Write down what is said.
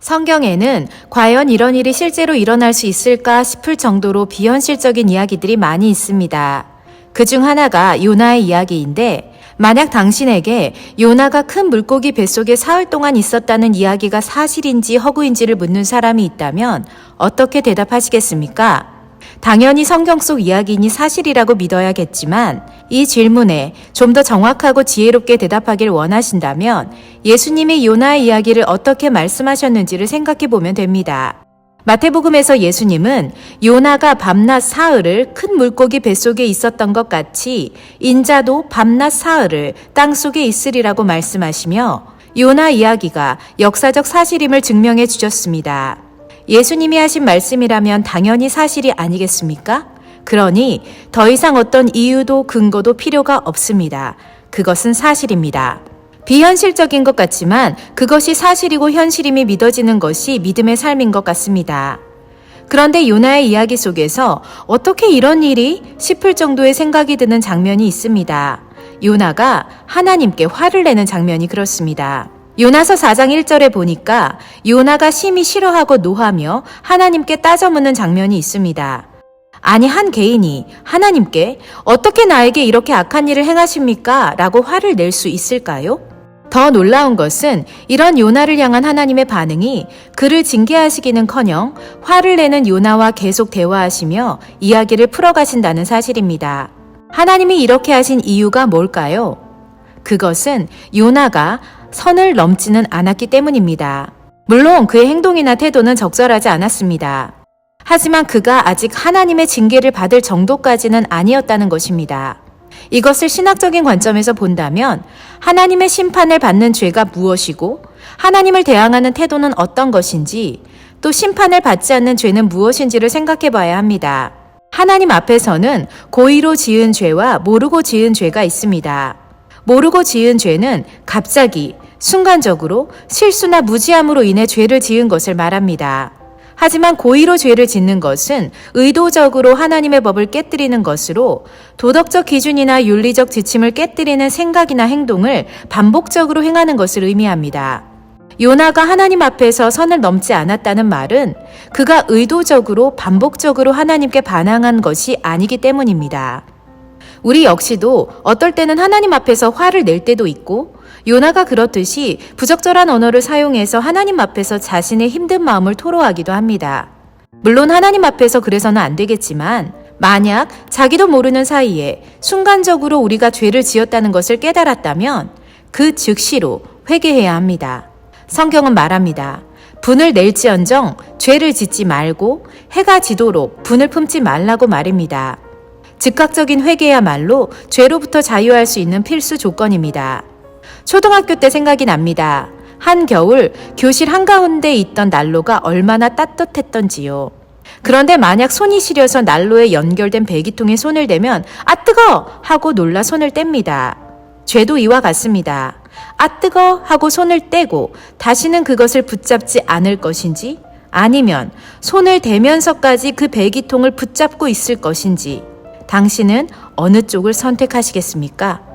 성경에는 과연 이런 일이 실제로 일어날 수 있을까 싶을 정도로 비현실적인 이야기들이 많이 있습니다. 그중 하나가 요나의 이야기인데, 만약 당신에게 요나가 큰 물고기 뱃속에 사흘 동안 있었다는 이야기가 사실인지 허구인지를 묻는 사람이 있다면 어떻게 대답하시겠습니까? 당연히 성경 속 이야기이니 사실이라고 믿어야겠지만 이 질문에 좀 더 정확하고 지혜롭게 대답하길 원하신다면 예수님이 요나의 이야기를 어떻게 말씀하셨는지를 생각해 보면 됩니다. 마태복음에서 예수님은 요나가 밤낮 사흘을 큰 물고기 뱃속에 있었던 것 같이 인자도 밤낮 사흘을 땅속에 있으리라고 말씀하시며 요나 이야기가 역사적 사실임을 증명해 주셨습니다. 예수님이 하신 말씀이라면 당연히 사실이 아니겠습니까? 그러니 더 이상 어떤 이유도 근거도 필요가 없습니다. 그것은 사실입니다. 비현실적인 것 같지만 그것이 사실이고 현실임이 믿어지는 것이 믿음의 삶인 것 같습니다. 그런데 요나의 이야기 속에서 어떻게 이런 일이 싶을 정도의 생각이 드는 장면이 있습니다. 요나가 하나님께 화를 내는 장면이 그렇습니다. 요나서 4장 1절에 보니까 요나가 심히 싫어하고 노하며 하나님께 따져묻는 장면이 있습니다. 아니, 한 개인이 하나님께 어떻게 나에게 이렇게 악한 일을 행하십니까? 라고 화를 낼 수 있을까요? 더 놀라운 것은 이런 요나를 향한 하나님의 반응이 그를 징계하시기는커녕 화를 내는 요나와 계속 대화하시며 이야기를 풀어가신다는 사실입니다. 하나님이 이렇게 하신 이유가 뭘까요? 그것은 요나가 선을 넘지는 않았기 때문입니다. 물론 그의 행동이나 태도는 적절하지 않았습니다. 하지만 그가 아직 하나님의 징계를 받을 정도까지는 아니었다는 것입니다. 이것을 신학적인 관점에서 본다면 하나님의 심판을 받는 죄가 무엇이고 하나님을 대항하는 태도는 어떤 것인지 또 심판을 받지 않는 죄는 무엇인지를 생각해 봐야 합니다. 하나님 앞에서는 고의로 지은 죄와 모르고 지은 죄가 있습니다. 모르고 지은 죄는 갑자기 순간적으로 실수나 무지함으로 인해 죄를 지은 것을 말합니다. 하지만 고의로 죄를 짓는 것은 의도적으로 하나님의 법을 깨뜨리는 것으로 도덕적 기준이나 윤리적 지침을 깨뜨리는 생각이나 행동을 반복적으로 행하는 것을 의미합니다. 요나가 하나님 앞에서 선을 넘지 않았다는 말은 그가 의도적으로 반복적으로 하나님께 반항한 것이 아니기 때문입니다. 우리 역시도 어떨 때는 하나님 앞에서 화를 낼 때도 있고 요나가 그렇듯이 부적절한 언어를 사용해서 하나님 앞에서 자신의 힘든 마음을 토로하기도 합니다. 물론 하나님 앞에서 그래서는 안 되겠지만 만약 자기도 모르는 사이에 순간적으로 우리가 죄를 지었다는 것을 깨달았다면 그 즉시로 회개해야 합니다. 성경은 말합니다. 분을 낼지언정 죄를 짓지 말고 해가 지도록 분을 품지 말라고 말입니다. 즉각적인 회개야말로 죄로부터 자유할 수 있는 필수 조건입니다. 초등학교 때 생각이 납니다. 한겨울 교실 한가운데 있던 난로가 얼마나 따뜻했던지요. 그런데 만약 손이 시려서 난로에 연결된 배기통에 손을 대면 아 뜨거! 하고 놀라 손을 뗍니다. 죄도 이와 같습니다. 아 뜨거! 하고 손을 떼고 다시는 그것을 붙잡지 않을 것인지 아니면 손을 대면서까지 그 배기통을 붙잡고 있을 것인지 당신은 어느 쪽을 선택하시겠습니까?